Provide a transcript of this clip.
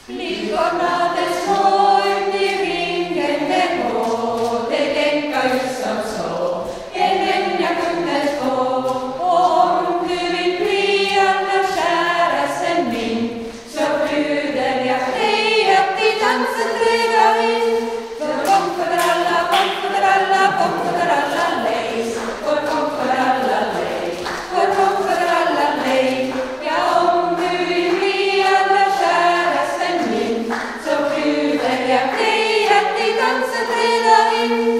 Liggornades hoit i ringende på, det tänka just som så, en vän jag kunde få. Och om du vill bli alla kärasten min, så bjuder jag dig att i dansen träda in. För kom för alla, kom för alla, kom för alla lej, för kom för alla lej, för kom för alla lej. Ja, om du vill bli alla kärasten min, så bjuder jag dig att i dansen träda in.